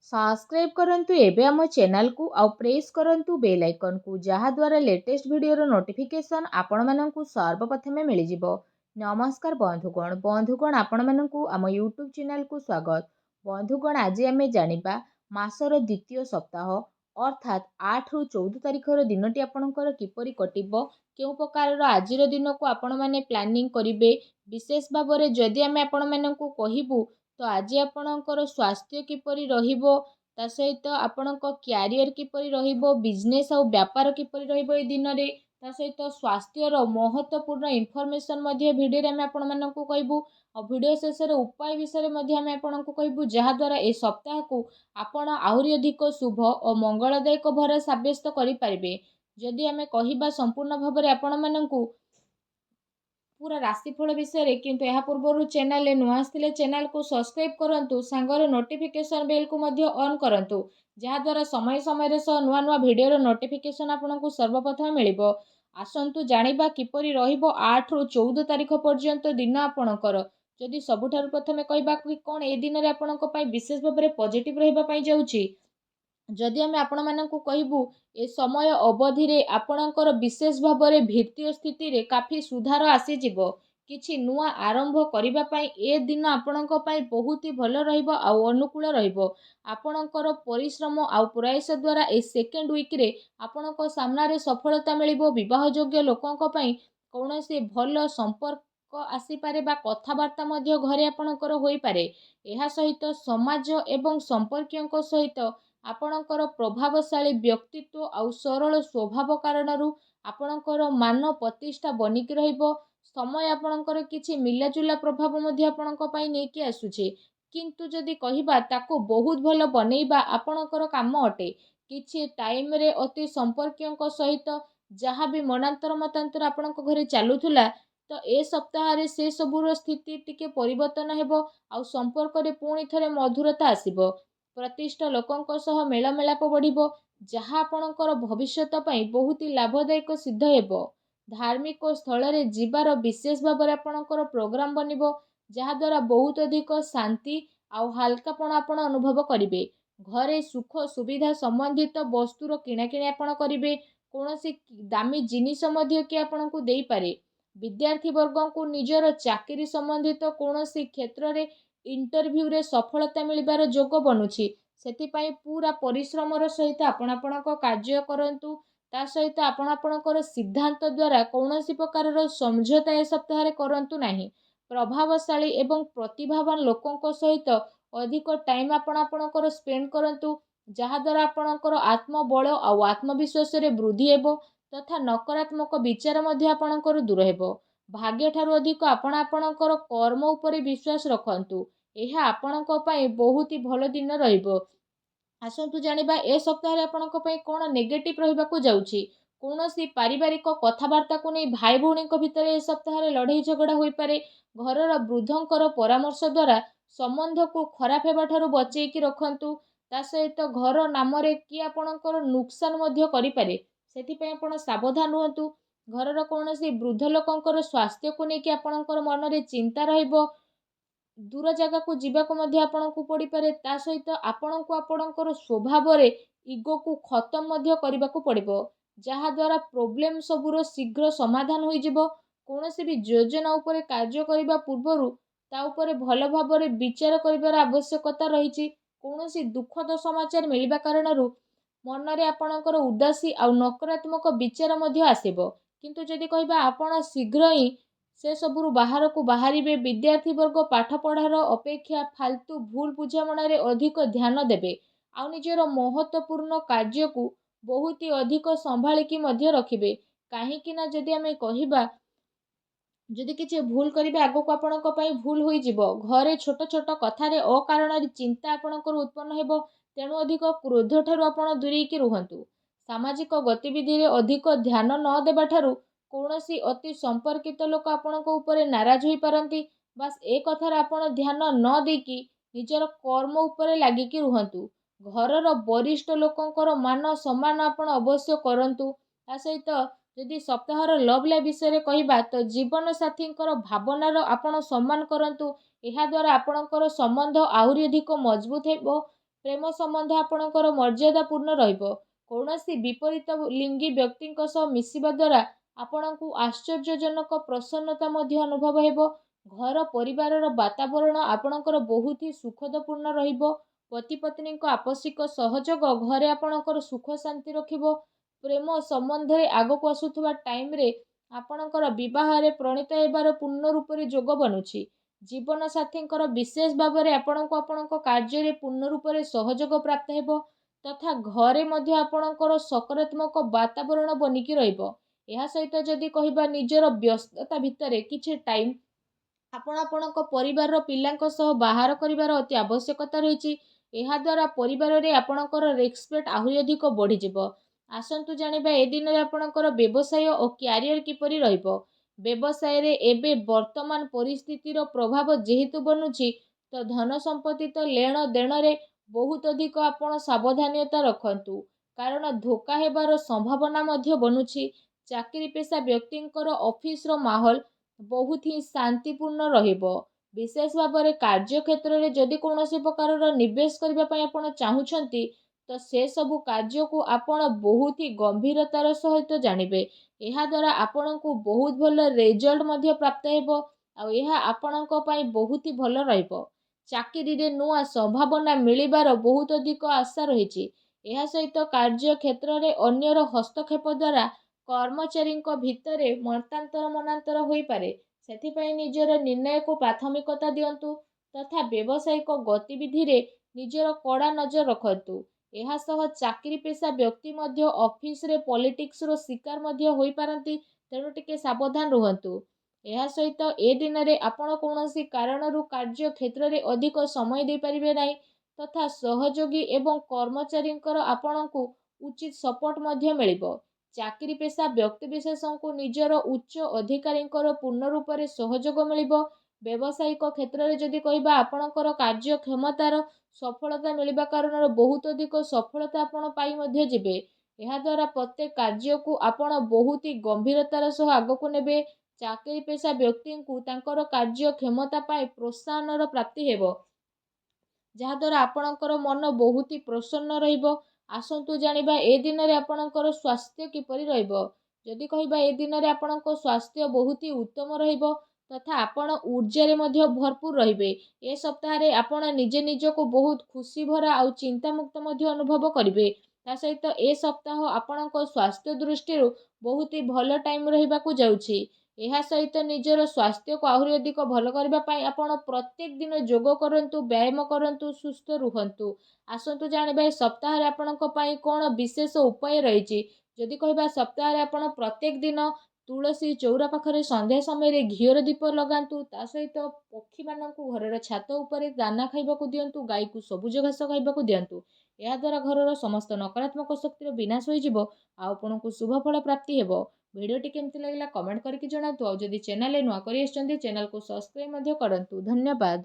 Subscribe करंतु एबे आम चैनल को आउ प्रेस करंतु बेल आइकन को जहा द्वारा लेटेस्ट वीडियो नोटिफिकेशन आपण माननकु सर्वप्रथमे मिल जिवो। नमस्कार बंधुगण आपण माननकु आम यूट्यूब चैनल को स्वागत। बंधुगण आज आमे जानिबा मासर द्वितीय सप्ताह अर्थात 8 रु 14 तारिखर दिनटी आपणकर किपरि कटिबो केउ प्रकार आजिर दिन को आपण माने प्लानिंग करिवे विशेष भाबरे जदि आमे आपण माननकु कहिबु तो आज आपणकर स्वास्थ्य किपरि रहिबो ता सहित आपणक क्यारियर किपरि रहिबो बिजनेस और व्यापार किपरि रहिबो ए दिन रे ता सहित स्वास्थ्यर महत्वपूर्ण इनफॉरमेशन मध्ये भिडियो रे आमे आपण माननकु कहबु और भिडियो शेष रे उपाय विषय मध्ये आमे आपणकु कहबु जहा द्वारा ए सप्ताह को आपण आहुरी अधिक शुभ और मंगलदायक भर साब्यस्त करि परिबे। जदि आमे कहिबा संपूर्ण भाबरे आपण माननकु पूरा राशिफल विषय रे किंतु यह पूर्व चैनल नुआ आसथिले चैनल को सब्सक्राइब करंतु सांगर नोटिफिकेशन बेल को मध्य ऑन करंतु जहा द्वारा समय समय रे नुआ नुआ वीडियो रो नोटिफिकेशन आपनको सर्वप्रथम मिलिबो। आसंतु जानिबा किपरि रहिबो 8 रु 14 तारिख पर्यंत दिन आपणकर। जदि सबुठारु प्रथमे कहबा कि कोन ए दिन रे आपनको पई विशेष भाबरे पॉजिटिव रहिबा पई जाउची जदि आमे आपण माननकु कहबु ए समय अवधि रे आपणकर विशेष भाबरे वित्तीय स्थिति रे काफी सुधार आसी जिवो। किछि नुआ आरंभ करिबा पई ए दिन आपणक पई बहुत ही भलो रहिबो आ अनुकूल रहिबो। आपणकर परिश्रम आ प्रयास द्वारा ए सेकेंड वीक रे आपणक सामना रे सफलता मिलिबो। विवाह योग्य लोकंक पई कोनोसी भलो संपर्क आसी पारे बा कथावार्ता मध्य घरे आपणकर होई पारे। एहा सहित समाज एवं संपर्कियंक सहित आपणकर प्रभावशाली व्यक्तित्व आउ सरल स्वभाव कारणरू आपणकर मान प्रतिष्ठा बनिकी रहिबो। समय आपणकर किछि मिलाजुला प्रभाव मध्ये आपणक पई नेकी आसुछे किंतु जदि कहिबा ताको बहुत भलो बनेइबा आपणकर काम अटे। किछि टाइम रे अति संपर्कियंक सहित जहाँ भी मनांतर मतांतर आपणक घरे चालुथुला तो ए सप्ताह रे से सबुर स्थिति टिके परिवर्तन हेबो आउ संपर्क रे पुणी थरे मधुरता आसीबो। प्रतिष्ठा लोकंक सह मेलमेलाप बढ़िबो जहाँ आपणकर भविष्यत पई बहुत ही लाभदायक सिद्ध हेबो। धार्मिक स्थल रे जीवार विशेष भाबरे आपणकर प्रोग्राम बनिबो जहाँ द्वारा बहुत अधिक शांति आउ हल्कापण आपण अनुभव करिवे। घरे सुख सुविधा संबंधित वस्तुर किणाकिणी आपण करिवे। कोनोसी दामी जिनिस मध्य कि आपणकु देई पारे। विद्यार्थी वर्गों को निजर चाकरी संबंधित कोनोसी क्षेत्र रे इंटरव्यू रे सफलता मिलिबार जोग बनुछि सेतिपाई पूरा परिश्रमर सहित आपण आपणक कार्य करंतु ता सहित आपण आपणकर सिद्धांत द्वारा कौनसी प्रकार समझौता ए सप्ताह रे करंतु नाही। प्रभावशाली एवं प्रतिभावान लोकंक सहित अधिक टाइम आपण आपणकर स्पेंड करंतु जहा द्वारा आपणकर आत्मबल आ आत्मविश्वास रे वृद्धि हेबो तथा नकारात्मक विचार मध्ये आपणकर दूर हेबो। भाग्य ठारू अधिक आपण आपणकर कर्म उपरे विश्वास रखंतु एहा आपणक पई बहुत ही भलो दिन रहिबो। आसंतु जानिबा ए सप्ताह रे आपणक पई कोन नेगेटिव रहिबाकू जाउची। कोनोसी पारिवारिक कथावार्ता को नै भाई भौणी भितर ए सप्ताह रे लड़ाई झगड़ा होई पारे। घरर वृद्धंकर परामर्श द्वारा संबंध को खराब हेबा ठारू बचेई कि रखंतु ता सहित घर नाम रे कि आपणकर नुकसान मध्य करि पारे सेति पई आपण सावधान रहंतु। घरर कोनोसी वृद्ध लोकंकर स्वास्थ्य को नै कि आपणकर मन रे चिंता रहिबो। दूर जगह को जीवाक मध्य आपणकु पड़ी पारे ता सहित आपणकु आपणकर स्वभाव रे इगो को खत्म मध्य करबाकू पड़िबो जहा द्वारा प्रॉब्लम सबुर शीघ्र समाधान होई जिवो। कोनोसी भी योजना उपरे कार्य करिबा पूर्वरु ता उपरे भलो भाबरे विचार करिबार आवश्यकता रहिछि। कोनोसी दुखद समाचार मिलिबा कारणरू मन रे आपणकर उदासी आ नकारात्मक विचार मध्य आसीबो किंतु जदि कहबा आपण शीघ्र ही से सबुरु बाहर को बाहरिबे। विद्यार्थी वर्ग पाठ पढ़ार अपेक्षा फालतू भूल बुझामणा रे अधिक ध्यान देबे आ निजर महत्वपूर्ण कार्य को बहुत ही अधिक संभाळिकी मध्य रखिबे। काहेकि ना जदि आमे कहिबा जदि किछि भूल करिबे आगो को आपणक पई भूल होई जिवो। घरे छोट छोट कथा रे अकारण रे चिंता आपणकर उत्पन्न हेबो तेणु अधिक क्रोध ठारू आपण दूरेई कि रुहंतु। सामाजिक गतिविधि रे अधिक ध्यान न देबा ठारू कोनोसी अति संपर्कित लोक आपणक उपरे नाराज होई पारंती। बस ए कथार आपण ध्यान न देकी निजर कर्म उपरे लागिकी रुहंतु। घरर वरिष्ठ लोकंकर मान सम्मान आपण अवश्य करंतु। ता सहित जदि सप्ताहर लव लाइफ विषय कहिबा तो जीवन साथींकर भावनार आपण सम्मान करंतु। एहा द्वारा आपणकर संबंध आहुरी अधिक मजबूत हेबो। ପ୍ରେମ ସମ୍ବନ୍ଧ ଆପଣଙ୍କର ମର୍ଯ୍ୟାଦାପୂର୍ଣ୍ଣ ରହିବ। କୌଣସି ବିପରୀତ ଲିଙ୍ଗୀ ବ୍ୟକ୍ତିଙ୍କ ସହ ମିଶିବା ଦ୍ୱାରା ଆପଣଙ୍କୁ ଆଶ୍ଚର୍ଯ୍ୟଜନକ ପ୍ରସନ୍ନତା ମଧ୍ୟ ଅନୁଭବ ହେବ। ଘର ପରିବାରର ବାତାବରଣ ଆପଣଙ୍କର ବହୁତ ହି ସୁଖଦପୂର୍ଣ୍ଣ ରହିବ। ପତି ପତ୍ନୀଙ୍କ ଆପୋଷିକ ସହଯୋଗ ଘରେ ଆପଣଙ୍କର ସୁଖ ଶାନ୍ତି ରଖିବ। ପ୍ରେମ ସମ୍ବନ୍ଧରେ ଆଗକୁ ଆସୁଥିବା ଟାଇମ୍ରେ ଆପଣଙ୍କର ବିବାହରେ ପ୍ରଣୀତ ହେବାର ପୂର୍ଣ୍ଣ ରୂପରେ ଯୋଗ ବନୁଛି। ଜୀବନ ସାଥୀଙ୍କର ବିଶେଷ ଭାବରେ ଆପଣଙ୍କୁ ଆପଣଙ୍କ କାର୍ଯ୍ୟରେ ପୂର୍ଣ୍ଣ ରୂପରେ ସହଯୋଗ ପ୍ରାପ୍ତ ହେବ ତଥା ଘରେ ମଧ୍ୟ ଆପଣଙ୍କର ସକାରାତ୍ମକ ବାତାବରଣ ବନିକି ରହିବ। ଏହା ସହିତ ଯଦି କହିବା ନିଜର ବ୍ୟସ୍ତତା ଭିତରେ କିଛି ଟାଇମ୍ ଆପଣ ଆପଣଙ୍କ ପରିବାରର ପିଲାଙ୍କ ସହ ବାହାର କରିବାର ଅତି ଆବଶ୍ୟକତା ରହିଛି। ଏହାଦ୍ୱାରା ପରିବାରରେ ଆପଣଙ୍କର ରେସ୍ପେକ୍ଟ ଆହୁରି ଅଧିକ ବଢ଼ିଯିବ। ଆସନ୍ତୁ ଜାଣିବା ଏ ଦିନରେ ଆପଣଙ୍କର ବ୍ୟବସାୟ ଓ କ୍ୟାରିୟର କିପରି ରହିବ। ବ୍ୟବସାୟରେ ଏବେ ବର୍ତ୍ତମାନ ପରିସ୍ଥିତିର ପ୍ରଭାବ ଯେହେତୁ ବନୁଛି ତ ଧନ ସମ୍ପତ୍ତି ତ ଲେଣ ଦେଣରେ ବହୁତ ଅଧିକ ଆପଣ ସାବଧାନତା ରଖନ୍ତୁ, କାରଣ ଧୋକା ହେବାର ସମ୍ଭାବନା ମଧ୍ୟ ବନୁଛି। ଚାକିରି ପେଶା ବ୍ୟକ୍ତିଙ୍କର ଅଫିସର ମାହୋଲ ବହୁତ ହିଁ ଶାନ୍ତିପୂର୍ଣ୍ଣ ରହିବ। ବିଶେଷ ଭାବରେ କାର୍ଯ୍ୟକ୍ଷେତ୍ରରେ ଯଦି କୌଣସି ପ୍ରକାରର ନିବେଶ କରିବା ପାଇଁ ଆପଣ ଚାହୁଁଛନ୍ତି ତ ସେସବୁ କାର୍ଯ୍ୟକୁ ଆପଣ ବହୁତ ହି ଗମ୍ଭୀରତାର ସହିତ ଜାଣିବେ। ଏହାଦ୍ୱାରା ଆପଣଙ୍କୁ ବହୁତ ଭଲ ରେଜଲ୍ଟ ମଧ୍ୟ ପ୍ରାପ୍ତ ହେବ ଆଉ ଏହା ଆପଣଙ୍କ ପାଇଁ ବହୁତ ହି ଭଲ ରହିବ। ଚାକିରିରେ ନୂଆ ସମ୍ଭାବନା ମିଳିବାର ବହୁତ ଅଧିକ ଆଶା ରହିଛି। ଏହା ସହିତ କାର୍ଯ୍ୟକ୍ଷେତ୍ରରେ ଅନ୍ୟର ହସ୍ତକ୍ଷେପ ଦ୍ୱାରା କର୍ମଚାରୀଙ୍କ ଭିତରେ ମତାନ୍ତର ମନାନ୍ତର ହୋଇପାରେ। ସେଥିପାଇଁ ନିଜର ନିର୍ଣ୍ଣୟକୁ ପ୍ରାଥମିକତା ଦିଅନ୍ତୁ ତଥା ବ୍ୟବସାୟିକ ଗତିବିଧିରେ ନିଜର କଡ଼ା ନଜର ରଖନ୍ତୁ। ଏହା ସହ ଚାକିରି ପେଶା ବ୍ୟକ୍ତି ମଧ୍ୟ ଅଫିସରେ ପଲିଟିକ୍ସର ଶିକାର ମଧ୍ୟ ହୋଇପାରନ୍ତି, ତେଣୁ ଟିକେ ସାବଧାନ ରୁହନ୍ତୁ। ଏହା ସହିତ ଏ ଦିନରେ ଆପଣ କୌଣସି କାରଣରୁ କାର୍ଯ୍ୟ କ୍ଷେତ୍ରରେ ଅଧିକ ସମୟ ଦେଇପାରିବେ ନାହିଁ ତଥା ସହଯୋଗୀ ଏବଂ କର୍ମଚାରୀଙ୍କର ଆପଣଙ୍କୁ ଉଚିତ ସପୋର୍ଟ ମଧ୍ୟ ମିଳିବ। ଚାକିରି ପେଶା ବ୍ୟକ୍ତିବିଶେଷଙ୍କୁ ନିଜର ଉଚ୍ଚ ଅଧିକାରୀଙ୍କର ପୂର୍ଣ୍ଣ ରୂପରେ ସହଯୋଗ ମିଳିବ। ବ୍ୟବସାୟିକ କ୍ଷେତ୍ରରେ ଯଦି କହିବା ଆପଣଙ୍କର କାର୍ଯ୍ୟକ୍ଷମତାର ସଫଳତା ମିଳିବା କାରଣରୁ ବହୁତ ଅଧିକ ସଫଳତା ଆପଣ ପାଇ ମଧ୍ୟ ଯିବେ। ଏହାଦ୍ୱାରା ପ୍ରତ୍ୟେକ କାର୍ଯ୍ୟକୁ ଆପଣ ବହୁତ ହି ଗମ୍ଭୀରତାର ସହ ଆଗକୁ ନେବେ। ଚାକିରି ପେଶା ବ୍ୟକ୍ତିଙ୍କୁ ତାଙ୍କର କାର୍ଯ୍ୟକ୍ଷମତା ପାଇଁ ପ୍ରୋତ୍ସାହନର ପ୍ରାପ୍ତି ହେବ, ଯାହାଦ୍ୱାରା ଆପଣଙ୍କର ମନ ବହୁତ ହି ପ୍ରସନ୍ନ ରହିବ। ଆସନ୍ତୁ ଜାଣିବା ଏ ଦିନରେ ଆପଣଙ୍କର ସ୍ୱାସ୍ଥ୍ୟ କିପରି ରହିବ। ଯଦି କହିବା ଏ ଦିନରେ ଆପଣଙ୍କ ସ୍ୱାସ୍ଥ୍ୟ ବହୁତ ହି ଉତ୍ତମ ରହିବ ତଥା ଆପଣ ଊର୍ଜାରେ ମଧ୍ୟ ଭରପୁର ରହିବେ। ଏ ସପ୍ତାହରେ ଆପଣ ନିଜେ ନିଜକୁ ବହୁତ ଖୁସି ଭରା ଆଉ ଚିନ୍ତାମୁକ୍ତ ମଧ୍ୟ ଅନୁଭବ କରିବେ। ତା ସହିତ ଏ ସପ୍ତାହ ଆପଣଙ୍କ ସ୍ୱାସ୍ଥ୍ୟ ଦୃଷ୍ଟିରୁ ବହୁତ ହି ଭଲ ଟାଇମ୍ ରହିବାକୁ ଯାଉଛି। ଏହା ସହିତ ନିଜର ସ୍ୱାସ୍ଥ୍ୟକୁ ଆହୁରି ଅଧିକ ଭଲ କରିବା ପାଇଁ ଆପଣ ପ୍ରତ୍ୟେକ ଦିନ ଯୋଗ କରନ୍ତୁ, ବ୍ୟାୟାମ କରନ୍ତୁ, ସୁସ୍ଥ ରୁହନ୍ତୁ। ଆସନ୍ତୁ ଜାଣିବା ଏ ସପ୍ତାହରେ ଆପଣଙ୍କ ପାଇଁ କ'ଣ ବିଶେଷ ଉପାୟ ରହିଛି। ଯଦି କହିବା ସପ୍ତାହରେ ଆପଣ ପ୍ରତ୍ୟେକ ଦିନ ତୁଳସୀ ଚଉରା ପାଖରେ ସନ୍ଧ୍ୟା ସମୟରେ ଘିଅର ଦୀପ ଲଗାନ୍ତୁ। ତା ସହିତ ପକ୍ଷୀମାନଙ୍କୁ ଘରର ଛାତ ଉପରେ ଦାନା ଖାଇବାକୁ ଦିଅନ୍ତୁ, ଗାଈକୁ ସବୁଜ ଘାସ ଖାଇବାକୁ ଦିଅନ୍ତୁ। ଏହାଦ୍ୱାରା ଘରର ସମସ୍ତ ନକାରାତ୍ମକ ଶକ୍ତିର ବିନାଶ ହୋଇଯିବ ଆଉ ଆପଣଙ୍କୁ ଶୁଭ ଫଳ ପ୍ରାପ୍ତି ହେବ। ଭିଡ଼ିଓଟି କେମିତି ଲାଗିଲା କମେଣ୍ଟ କରିକି ଜଣାନ୍ତୁ। ଆଉ ଯଦି ଚ୍ୟାନେଲରେ ନୂଆ କରି ଆସିଛନ୍ତି ଚ୍ୟାନେଲକୁ ସବସ୍କ୍ରାଇବ୍ ମଧ୍ୟ କରନ୍ତୁ। ଧନ୍ୟବାଦ।